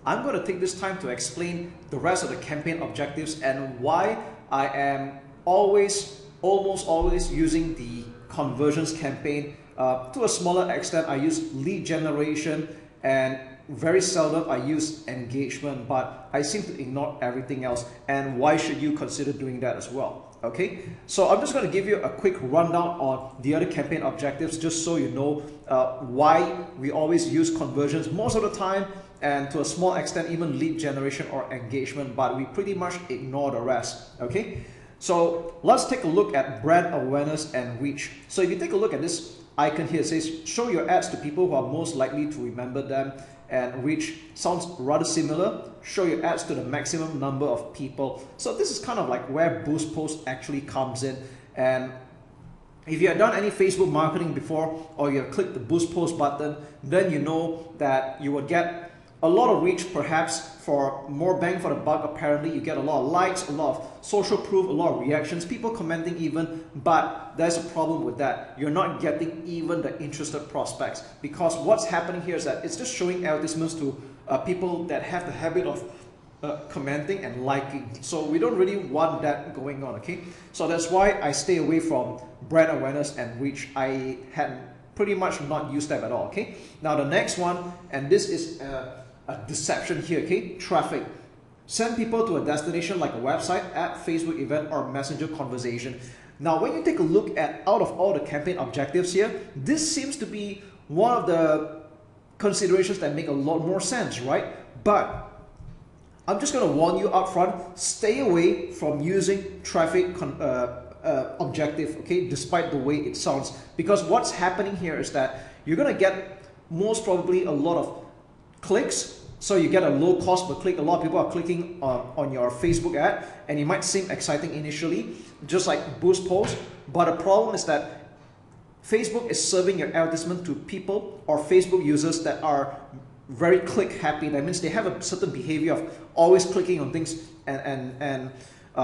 I'm going to take this time to explain the rest of the campaign objectives and why I am almost always using the conversions campaign. To a smaller extent, I use lead generation, and very seldom I use engagement, but I seem to ignore everything else. And why should you consider doing that as well? Okay, so I'm just going to give you a quick rundown on the other campaign objectives, just so you know why we always use conversions most of the time, and to a small extent even lead generation or engagement, but we pretty much ignore the rest. Okay, so let's take a look at brand awareness and reach. So if you take a look at this icon here, it says show your ads to people who are most likely to remember them, and reach sounds rather similar. Show your ads to the maximum number of people. So this is kind of like where Boost Post actually comes in. And if you have done any Facebook marketing before, or you have clicked the Boost Post button, then you know that you will get a lot of reach, perhaps for more bang for the buck. Apparently you get a lot of likes, a lot of social proof, a lot of reactions, people commenting even, but there's a problem with that. You're not getting even the interested prospects, because what's happening here is that it's just showing advertisements to people that have the habit of commenting and liking. So we don't really want that going on. Okay, so that's why I stay away from brand awareness and reach. I had pretty much not used them at all. Okay, now the next one, and this is a deception here. Okay, traffic. Send people to a destination like a website, app, Facebook event, or messenger conversation. Now when you take a look at out of all the campaign objectives here, this seems to be one of the considerations that make a lot more sense, right? But I'm just going to warn you up front, stay away from using traffic objective, okay, despite the way it sounds, because what's happening here is that you're going to get most probably a lot of clicks. So you get a low cost per click. A lot of people are clicking on your Facebook ad, and it might seem exciting initially, just like Boost Post. But the problem is that Facebook is serving your advertisement to people or Facebook users that are very click happy. That means they have a certain behavior of always clicking on things, and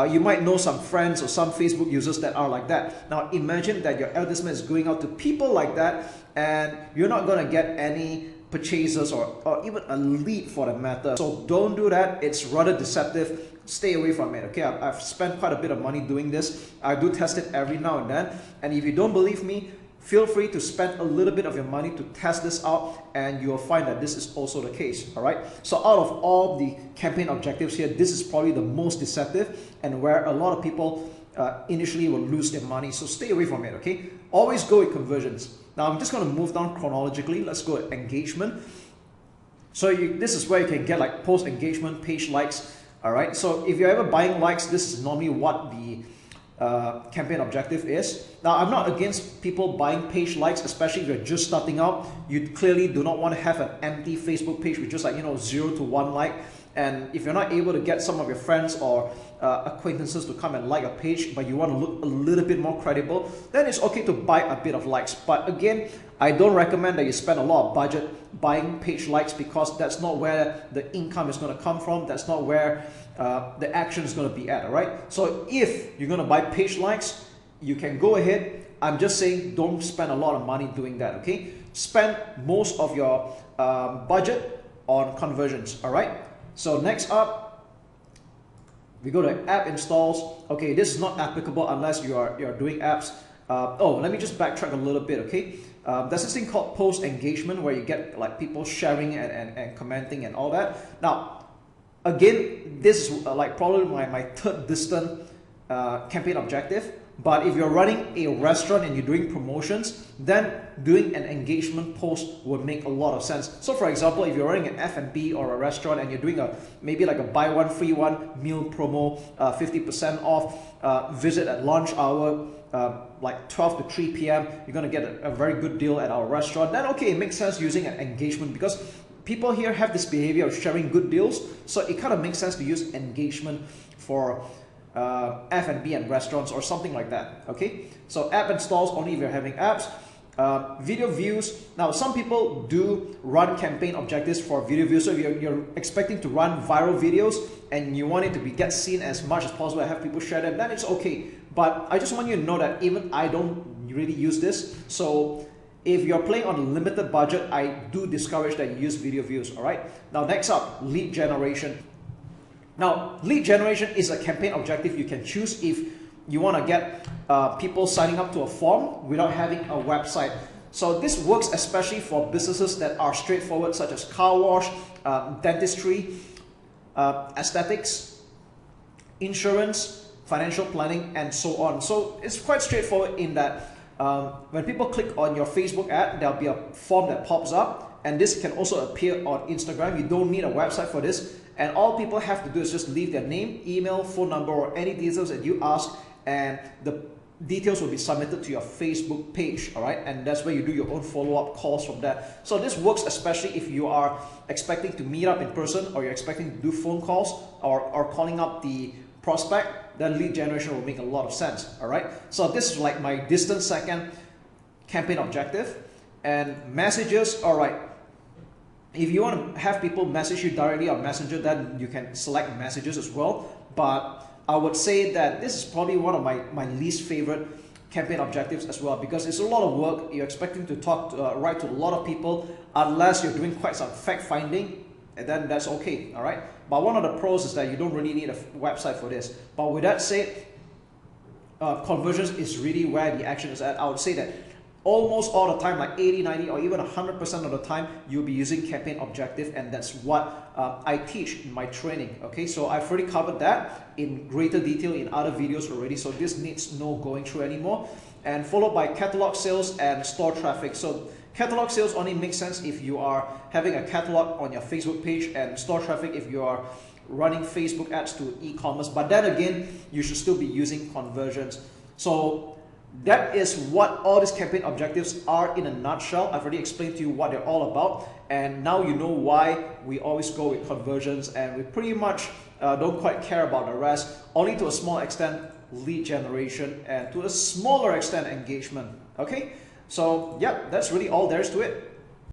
you might know some friends or some Facebook users that are like that. Now imagine that your advertisement is going out to people like that, and you're not going to get any purchasers or even a lead for that matter. So don't do that. It's rather deceptive. Stay away from it. Okay, I've spent quite a bit of money doing this. I do test it every now and then, and if you don't believe me, feel free to spend a little bit of your money to test this out, and you'll find that this is also the case. All right, so out of all the campaign objectives here, this is probably the most deceptive, and where a lot of people initially will lose their money. So stay away from it. Okay, always go with conversions. Now I'm just going to move down chronologically. Let's go with engagement. So this is where you can get like post engagement, page likes. All right, so if you're ever buying likes, this is normally what the campaign objective is. Now I'm not against people buying page likes, especially if you're just starting out. You clearly do not want to have an empty Facebook page with just like 0 to 1 like. And if you're not able to get some of your friends or acquaintances to come and like a page, but you want to look a little bit more credible, then it's okay to buy a bit of likes. But again, I don't recommend that you spend a lot of budget buying page likes, because that's not where the income is going to come from. That's not where the action is going to be at. All right, so if you're going to buy page likes, you can go ahead. I'm just saying, don't spend a lot of money doing that. Okay, spend most of your budget on conversions. All right, so next up, we go to app installs. Okay, this is not applicable unless you're doing apps. Oh, let me just backtrack a little bit. Okay, there's this thing called post engagement, where you get like people sharing and commenting and all that. Now again, this is like probably my third distant campaign objective. But if you're running a restaurant and you're doing promotions, then doing an engagement post would make a lot of sense. So for example, if you're running an F&B or a restaurant and you're doing maybe like a buy one free one meal promo, 50% off, visit at lunch hour, like 12 to 3 p.m, you're going to get a very good deal at our restaurant. Then okay, it makes sense using an engagement, because people here have this behavior of sharing good deals. So it kind of makes sense to use engagement for F&B and restaurants or something like that. Okay, so app installs only if you're having apps. Video views. Now some people do run campaign objectives for video views. So if you're expecting to run viral videos and you want it to get seen as much as possible and have people share them, then it's okay. But I just want you to know that even I don't really use this. So if you're playing on a limited budget, I do discourage that you use video views, all right? Now, next up, lead generation. Now, lead generation is a campaign objective you can choose if you want to get people signing up to a form without having a website. So this works especially for businesses that are straightforward, such as car wash, dentistry, aesthetics, insurance, financial planning, and so on. So it's quite straightforward in that when people click on your Facebook ad, there'll be a form that pops up, and this can also appear on Instagram. You don't need a website for this, and all people have to do is just leave their name, email, phone number, or any details that you ask, and the details will be submitted to your Facebook page, all right? And that's where you do your own follow-up calls from there. So this works especially if you are expecting to meet up in person, or you're expecting to do phone calls, or calling up the prospect. Then lead generation will make a lot of sense, all right? So this is like my distant second campaign objective. And messages, all right. If you want to have people message you directly on Messenger, then you can select messages as well. But I would say that this is probably one of my least favorite campaign objectives as well, because it's a lot of work. You're expecting to write to a lot of people, unless you're doing quite some fact finding, and then that's okay, all right? But one of the pros is that you don't really need a website for this. But with that said, conversions is really where the action is at. I would say that almost all the time, like 80, 90, or even 100% of the time, you'll be using campaign objective, and that's what I teach in my training, okay? So I've already covered that in greater detail in other videos already, so this needs no going through anymore. And followed by catalog sales and store traffic. So catalog sales only makes sense if you are having a catalog on your Facebook page, and store traffic if you are running Facebook ads to e-commerce. But then again, you should still be using conversions. So that is what all these campaign objectives are in a nutshell. I've already explained to you what they're all about, and now you know why we always go with conversions, and we pretty much don't quite care about the rest, only to a small extent lead generation, and to a smaller extent engagement, okay? So yeah, that's really all there is to it.